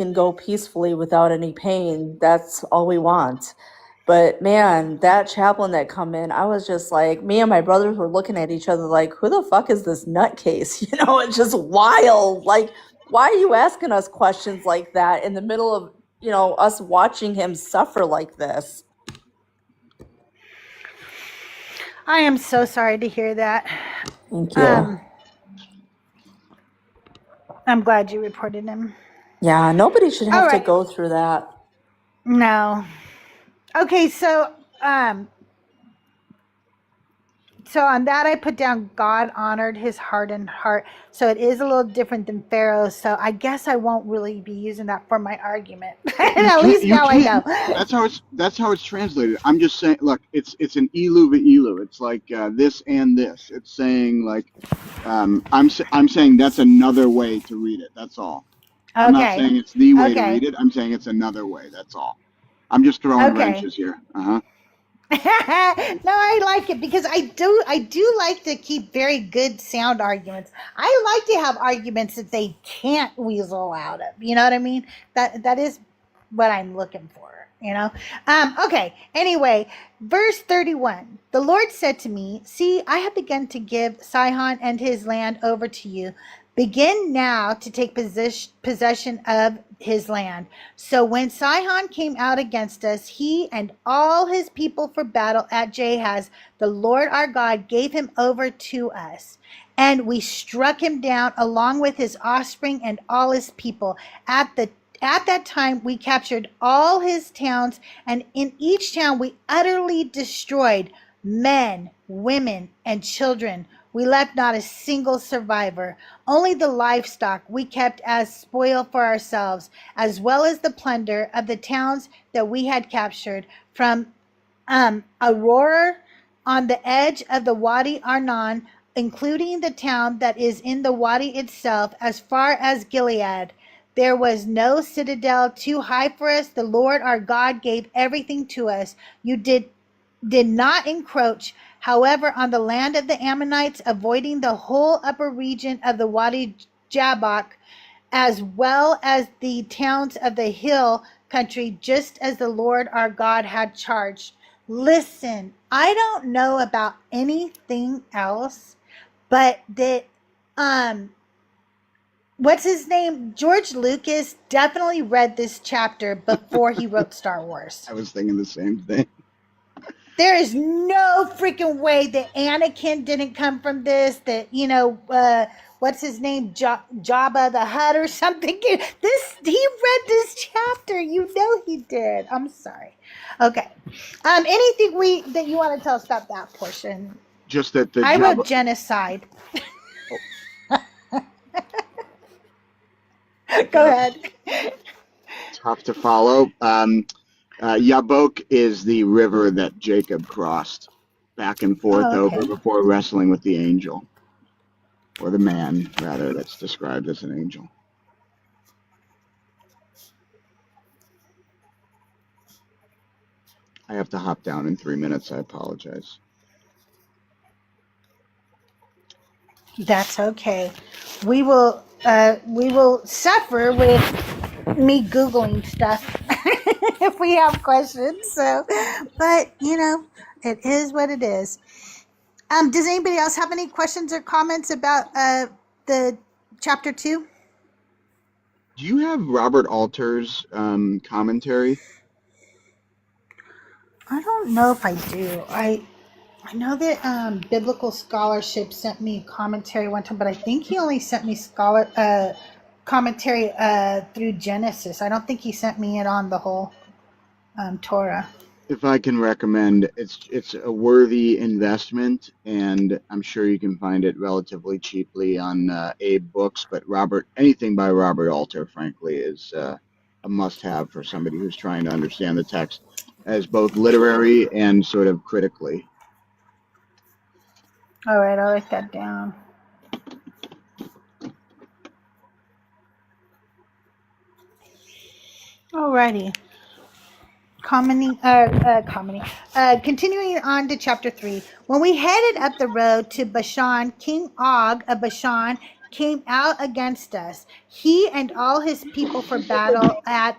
can go peacefully without any pain. That's all we want. But man, that chaplain that come in, I was just like, me and my brothers were looking at each other like, who the fuck is this nutcase? It's just wild. Like, why are you asking us questions like that in the middle of, us watching him suffer like this? I am so sorry to hear that. Thank you. I'm glad you reported him. Yeah, nobody should have to go through that. No. Okay, so on that I put down God honored his hardened heart. So it is a little different than Pharaoh. So I guess I won't really be using that for my argument. At least now I know. That's how it's translated. I'm just saying. Look, it's an elu v'ilu. It's like this and this. It's saying like I'm saying that's another way to read it. That's all. Okay. I'm not saying it's the way to read it. I'm saying it's another way. That's all. I'm just throwing wrenches here. No, I like it because I do like to keep very good sound arguments. I like to have arguments that they can't weasel out of. You know what I mean? That is what I'm looking for. Okay. Anyway, verse 31. The Lord said to me, "See, I have begun to give Sihon and his land over to you. Begin now to take possession of his land." So when Sihon came out against us, he and all his people for battle at Jahaz, the Lord our God gave him over to us. And we struck him down along with his offspring and all his people. At that time, we captured all his towns, and in each town we utterly destroyed men, women, and children. We left not a single survivor. Only the livestock we kept as spoil for ourselves, as well as the plunder of the towns that we had captured from Aurora on the edge of the Wadi Arnon, including the town that is in the Wadi itself, as far as Gilead. There was no citadel too high for us. The Lord our God gave everything to us. You did not encroach, however, on the land of the Ammonites, avoiding the whole upper region of the Wadi Jabbok, as well as the towns of the hill country, just as the Lord our God had charged. Listen, I don't know about anything else, but that what's his name? George Lucas definitely read this chapter before he wrote Star Wars. I was thinking the same thing. There is no freaking way that Anakin didn't come from this, that, what's his name? Jabba the Hutt or something. He read this chapter. He did. I'm sorry. Okay. Anything that you want to tell us about that portion? Just that I wrote genocide. Go ahead. Tough to follow. Yabok is the river that Jacob crossed back and forth over before wrestling with the angel, or the man, rather, that's described as an angel. I have to hop down in 3 minutes. I apologize. That's okay. We will suffer with me Googling stuff if we have questions. So, but it is what it is. Does anybody else have any questions or comments about the chapter 2? Do you have Robert Alter's commentary? I don't know if I do. I know that Biblical Scholarship sent me commentary one time, but I think he only sent me commentary through Genesis. I don't think he sent me it on the whole Torah. If I can recommend, it's a worthy investment, and I'm sure you can find it relatively cheaply on Abe Books. But anything by Robert Alter, frankly, is a must-have for somebody who's trying to understand the text as both literary and sort of critically. All right, I'll write that down. All righty. Continuing on to chapter 3. When we headed up the road to Bashan, King Og of Bashan came out against us, he and all his people for battle at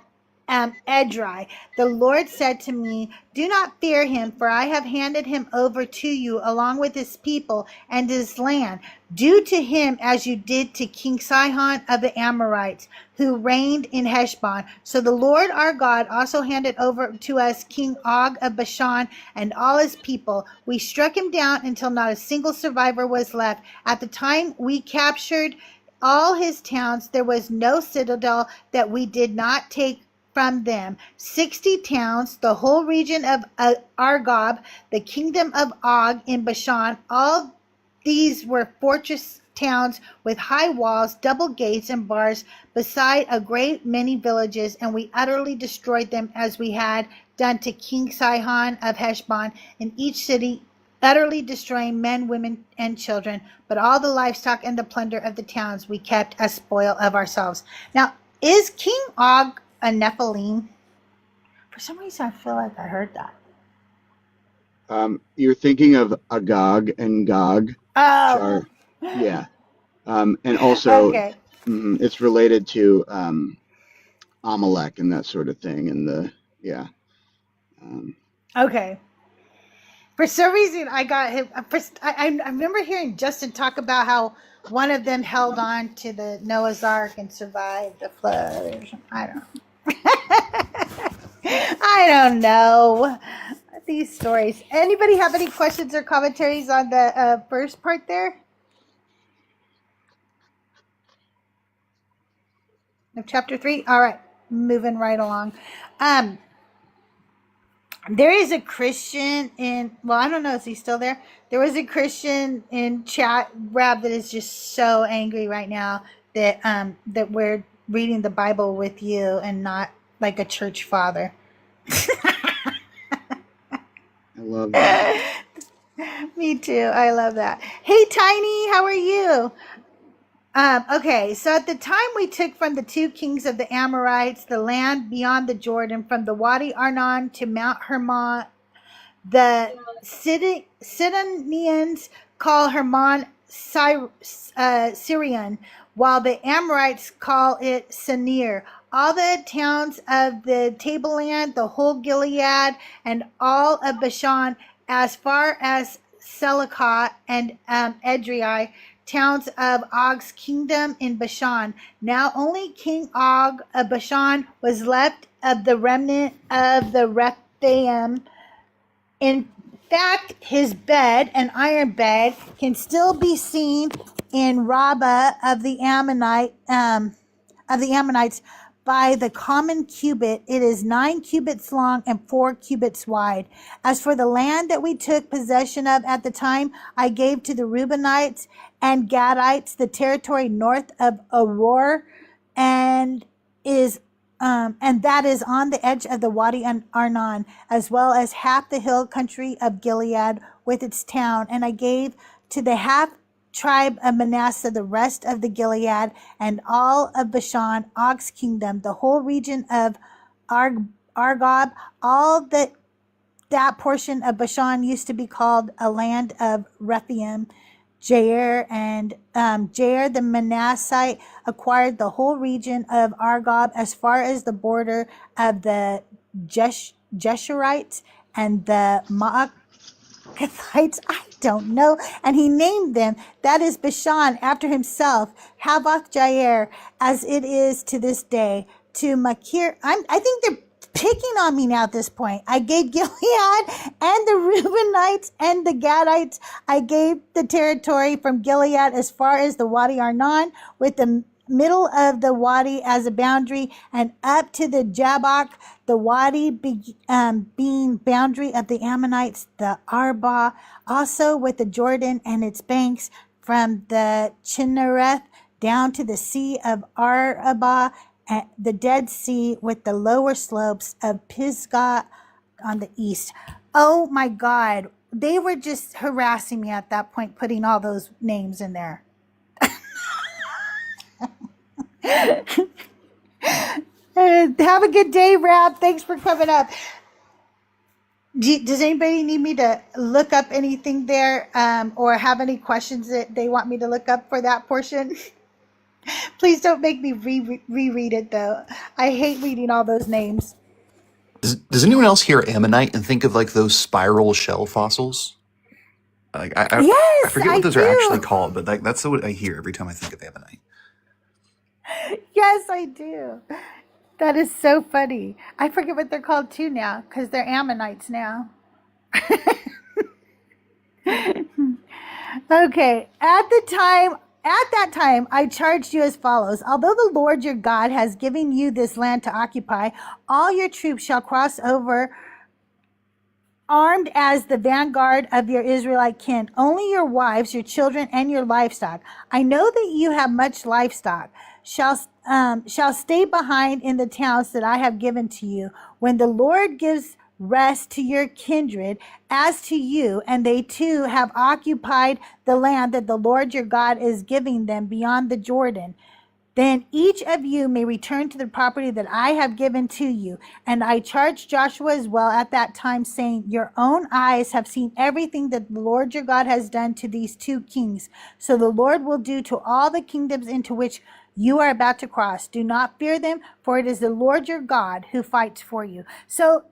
Edrei. The Lord said to me, "Do not fear him, for I have handed him over to you along with his people and his land. Do to him as you did to King Sihon of the Amorites, who reigned in Heshbon." So the Lord our God also handed over to us King Og of Bashan and all his people. We struck him down until not a single survivor was left. At the time we captured all his towns, there was no citadel that we did not take from them. 60 towns, the whole region of Argob, the kingdom of Og in Bashan. All these were fortress towns with high walls, double gates, and bars, beside a great many villages, and we utterly destroyed them as we had done to King Sihon of Heshbon, in each city, utterly destroying men, women, and children. But all the livestock and the plunder of the towns we kept as spoil of ourselves. Now, is King Og a Nephilim? For some reason, I feel like I heard that. You're thinking of Agog and Gog, which Oh, are, yeah. And also, okay. it's related to Amalek and that sort of thing. And yeah. Okay. For some reason, I got him. I remember hearing Justin talk about how one of them held on to the Noah's Ark and survived the flood. Or something. I don't know. I don't know these stories. Anybody have any questions or commentaries on the first part there? Of chapter 3? All right. Moving right along. There is a Christian in, well, I don't know, is he still there? There was a Christian in chat, Rab, that is just so angry right now that that we're reading the Bible with you and not like a church father. I love that. Me too. I love that. Hey, Tiny, how are you? Okay, so at the time we took from the two kings of the Amorites the land beyond the Jordan, from the Wadi Arnon to Mount Hermon. The Sidonians call Hermon Syrian, while the Amorites call it Senir. All the towns of the tableland, the whole Gilead, and all of Bashan, as far as Selikah and Edrei, towns of Og's kingdom in Bashan. Now only King Og of Bashan was left of the remnant of the Rephaim. In fact, his bed, an iron bed, can still be seen in Rabbah of the Ammonites by the common cubit. It is 9 cubits long and 4 cubits wide. As for the land that we took possession of at the time, I gave to the Reubenites and Gadites the territory north of Auror, and that is on the edge of the Wadi Arnon, as well as half the hill country of Gilead with its town. And I gave to the half tribe of Manasseh the rest of the Gilead and all of Bashan, Og's kingdom, the whole region of Argob. All that portion of Bashan used to be called a land of Rephaim. Jair the Manassite acquired the whole region of Argob as far as the border of the Jeshurites and the Maacathites. I don't know. And he named them, that is Bashan, after himself, Havoth Jair, as it is to this day. To Makir, I think they're picking on me now at this point. I gave Gilead and the Reubenites and the Gadites. I gave the territory from Gilead as far as the Wadi Arnon, with the middle of the Wadi as a boundary, and up to the Jabbok, the Wadi being boundary of the Ammonites, the Arba, also with the Jordan and its banks, from the Chinnereth down to the Sea of Araba, the Dead Sea, with the lower slopes of Pisgah on the east. Oh my God. They were just harassing me at that point, putting all those names in there. Have a good day, Rab. Thanks for coming up. Does anybody need me to look up anything there, or have any questions that they want me to look up for that portion? Please don't make me reread it, though. I hate reading all those names. Does anyone else hear ammonite and think of like those spiral shell fossils? Like I Yes, forget I what those are actually do. called, but that's what I hear every time I think of ammonite. Yes, I do. That is so funny. I forget what they're called too now because they're ammonites now. Okay, at that time, I charged you as follows. Although the Lord your God has given you this land to occupy, all your troops shall cross over armed as the vanguard of your Israelite kin. Only your wives, your children, and your livestock. I know that you have much livestock. Shall stay behind in the towns that I have given to you. When the Lord gives rest to your kindred as to you, and they too have occupied the land that the Lord your God is giving them beyond the Jordan, then each of you may return to the property that I have given to you. And I charged Joshua as well at that time, saying, your own eyes have seen everything that the Lord your God has done to these two kings. So the Lord will do to all the kingdoms into which you are about to cross. Do not fear them, for it is the Lord your God who fights for you. So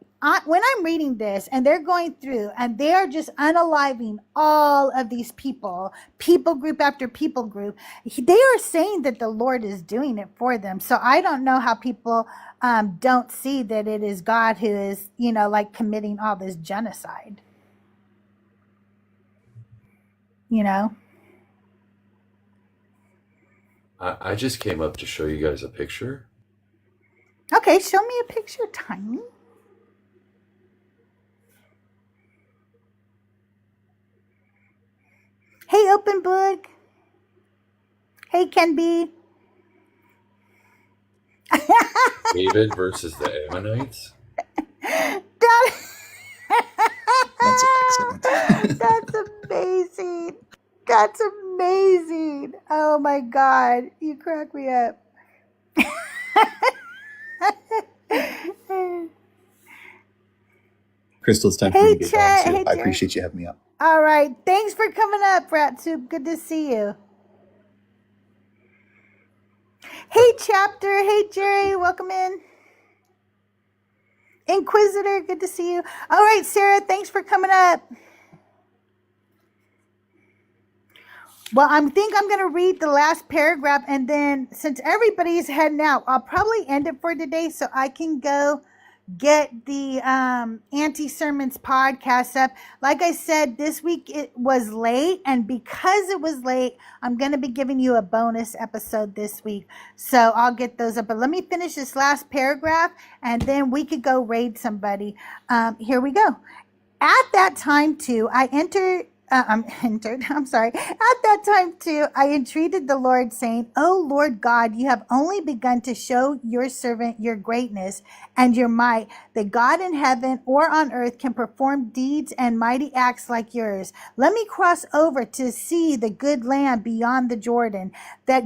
when I'm reading this and they're going through and they are just unaliving all of these people group after people group, they are saying that the Lord is doing it for them. So I don't know how people don't see that it is God who is, like committing all this genocide. I just came up to show you guys a picture. Okay, show me a picture, Tiny. Hey, Open Book. Hey, Ken B. David versus the Ammonites. That's excellent. That's amazing. That's amazing. Oh my God. You crack me up. Crystal, it's time for me to get going too. I appreciate you having me up. All right. Thanks for coming up, Rat Soup. Good to see you. Hey, Chapter. Hey, Jerry. Welcome in. Inquisitor. Good to see you. All right, Sarah. Thanks for coming up. Well, I think I'm going to read the last paragraph, and then since everybody's heading out, I'll probably end it for today so I can go get the Anti-Sermons podcast up. Like I said, this week it was late, and because it was late, I'm going to be giving you a bonus episode this week. So I'll get those up. But let me finish this last paragraph, and then we could go raid somebody. Here we go. At that time, too, I entreated the Lord, saying, O Lord God, you have only begun to show your servant your greatness and your might, that God in heaven or on earth can perform deeds and mighty acts like yours. Let me cross over to see the good land beyond the Jordan, the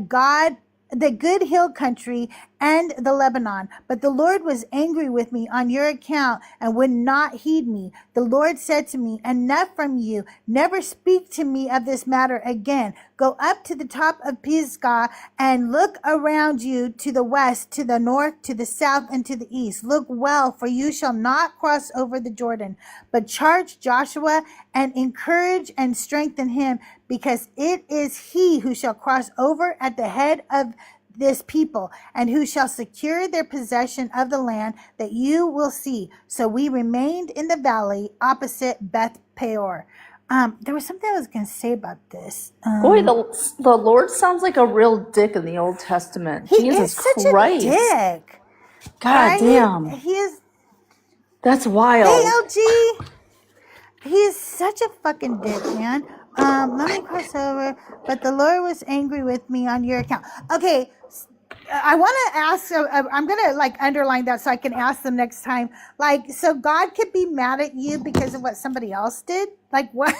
good hill country and the Lebanon. But the Lord was angry with me on your account and would not heed me. The Lord said to me, enough from you. Never speak to me of this matter again. Go up to the top of Pisgah and look around you to the west, to the north, to the south, and to the east. Look well, for you shall not cross over the Jordan. But charge Joshua and encourage and strengthen him, because it is he who shall cross over at the head of this people, and who shall secure their possession of the land that you will see. So we remained in the valley opposite Beth Peor. There was something I was going to say about this. Boy, the Lord sounds like a real dick in the Old Testament. He Jesus is such Christ. a dick. God right? damn. He is. That's wild. Hey, LG. He is such a fucking dick, man. Let me cross over. But the Lord was angry with me on your account. Okay, I want to ask. I'm gonna underline that so I can ask them next time. So God could be mad at you because of what somebody else did. What?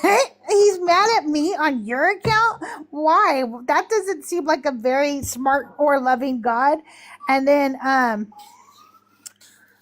He's mad at me on your account? Why? That doesn't seem like a very smart or loving God. And then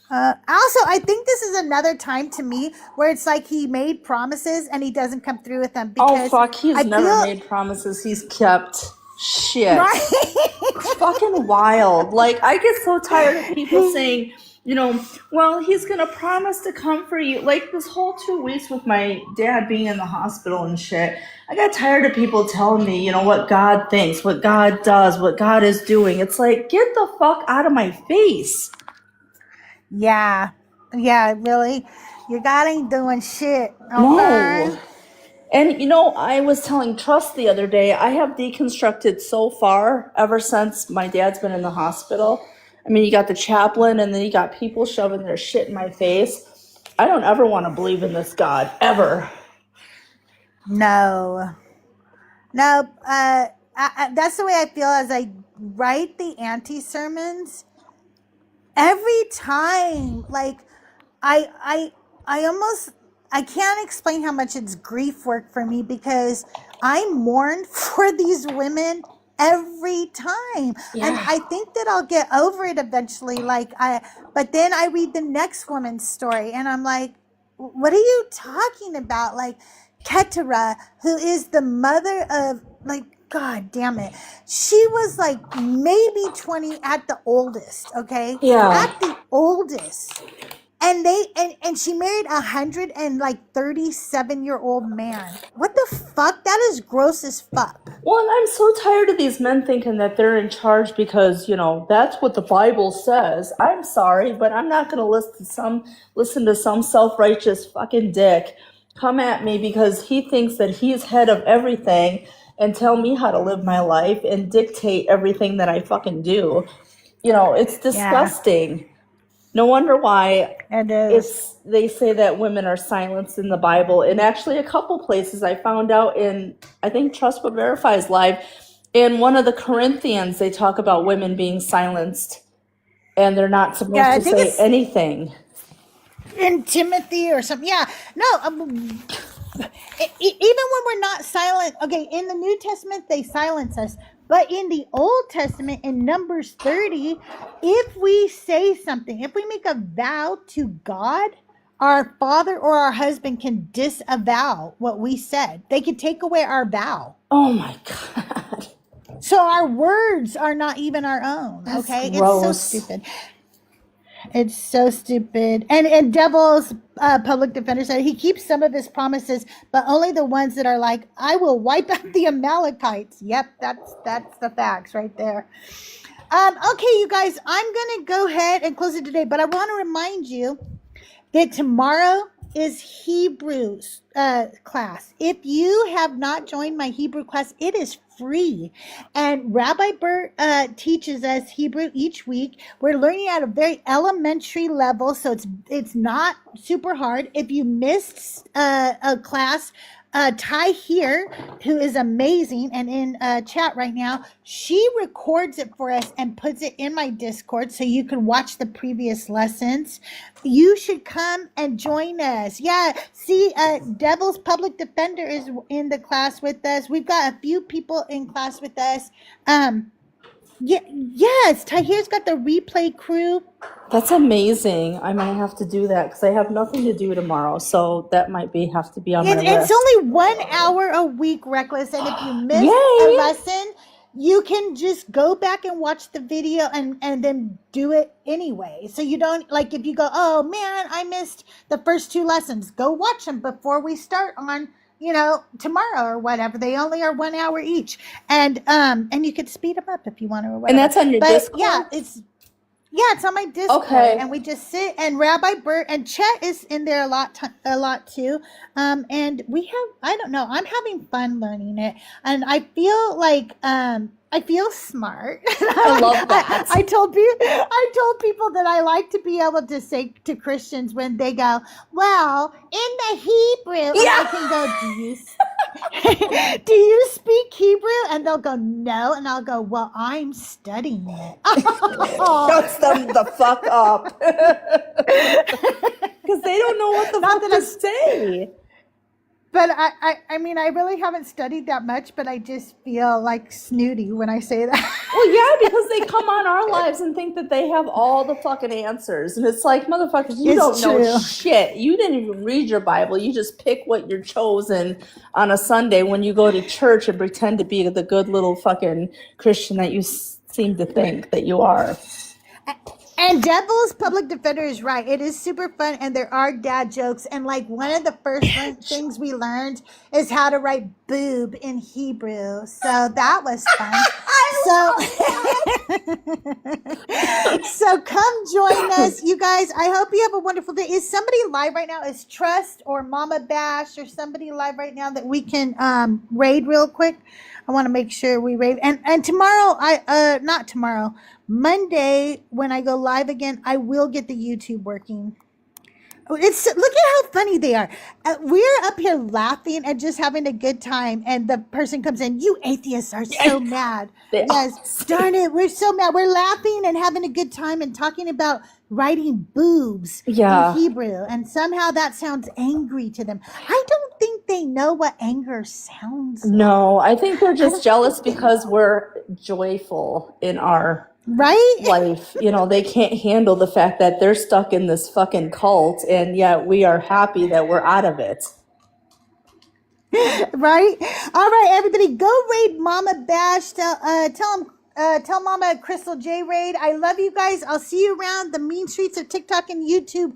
also, I think this is another time to me where it's like he made promises and he doesn't come through with them. Because he's never made promises he's kept. Shit. Right? It's fucking wild. Like, I get so tired of people saying, you know, well, he's going to promise to come for you. Like, this whole 2 weeks with my dad being in the hospital and shit, I got tired of people telling me, you know, what God thinks, what God does, what God is doing. It's like, get the fuck out of my face. Yeah, really. Your God ain't doing shit. Okay. No. And, you know, I was telling Trust the other day, I have deconstructed so far ever since my dad's been in the hospital. I mean, you got the chaplain, and then you got people shoving their shit in my face. I don't ever want to believe in this God, ever. No. That's the way I feel as I write the anti-sermons. Every time, like, I almost, I can't explain how much it's grief work for me, because I mourn for these women every time. Yeah. And I think that I'll get over it eventually. But then I read the next woman's story and I'm like, what are you talking about? Like, Ketera, who is the mother of, like, God damn it. She was like maybe 20 at the oldest, okay? Yeah. At the oldest. And and she married 137-year-old man. What the fuck? That is gross as fuck. Well, and I'm so tired of these men thinking that they're in charge because, you know, that's what the Bible says. I'm sorry, but I'm not going to listen to some self-righteous fucking dick come at me because he thinks that he's head of everything and tell me how to live my life and dictate everything that I fucking do. You know, it's disgusting. No wonder why It is. they say that women are silenced in the Bible. And actually, a couple places I found out in, I think Trust But Verifies Live, in one of the Corinthians, they talk about women being silenced and they're not supposed to say anything. In Timothy or something. Yeah. No. Even when we're not silent, okay, in the New Testament, they silence us. But in the Old Testament, in Numbers 30, if we say something, if we make a vow to God, our father or our husband can disavow what we said. They can take away our vow. Oh my God. So our words are not even our own. That's okay? gross. It's so stupid. It's so stupid. And Devil's public defender said he keeps some of his promises, but only the ones that are like, I will wipe out the Amalekites. Yep, that's the facts right there. Okay, you guys, I'm going to go ahead and close it today, but I want to remind you that tomorrow is Hebrews class. If you have not joined my Hebrew class, it is free. And Rabbi Bert teaches us Hebrew each week. We're learning at a very elementary level, so it's not super hard. If you missed a class, Ty here, who is amazing and in chat right now, she records it for us and puts it in my Discord so you can watch the previous lessons. You should come and join us. Yeah, see, Devil's Public Defender is in the class with us. We've got a few people in class with us. Yes, Tahir's got the replay crew. That's amazing. I might have to do that because I have nothing to do tomorrow. So that might have to be on my list. It's only 1 hour a week, Reckless. And if you miss a lesson, you can just go back and watch the video and then do it anyway. So you don't, like, if you go, oh man, I missed the first 2 lessons, go watch them before we start on, you know, tomorrow or whatever. They only are 1 hour each. And you could speed them up if you want to or whatever. And that's on your Discord? Yeah, it's on my Discord. Okay. And we just sit, and Rabbi Bert and Chet is in there a lot too. And we have, I don't know, I'm having fun learning it. And I feel like, I feel smart. I love that. I told people that I like to be able to say to Christians when they go, well, in the Hebrew, and I can go, do you speak Hebrew? And they'll go, no. And I'll go, well, I'm studying it. Shuts them the fuck up. Because they don't know what the fuck to say. But I mean, I really haven't studied that much, but I just feel like snooty when I say that. Well, yeah, because they come on our lives and think that they have all the fucking answers. And it's like, motherfuckers, you It's don't know true. shit. You didn't even read your Bible. You just pick what you're chosen on a Sunday when you go to church and pretend to be the good little fucking Christian that you seem to think that you are. And Devil's Public Defender is right. It is super fun, and there are dad jokes. And like one of the first things we learned is how to write boob in Hebrew. So that was fun. So come join us, you guys. I hope you have a wonderful day. Is somebody live right now? Is Trust or Mama Bash or somebody live right now that we can raid real quick? I want to make sure we raid. And tomorrow, not tomorrow, Monday when I go live again, I will get the YouTube working. It's look at how funny they are. We're up here laughing and just having a good time, and the person comes in. You atheists are so mad. Yes, darn it, we're so mad. We're laughing and having a good time and talking about writing boobs in Hebrew, and somehow that sounds angry to them. I don't think they know what anger sounds like. No, I think they're just jealous because we're joyful in our life. You know, they can't handle the fact that they're stuck in this fucking cult, and yet we are happy that we're out of it. Right? All right, everybody, go raid Mama Bash. Tell Mama Crystal J raid. I love you guys. I'll see you around the mean streets of TikTok and YouTube.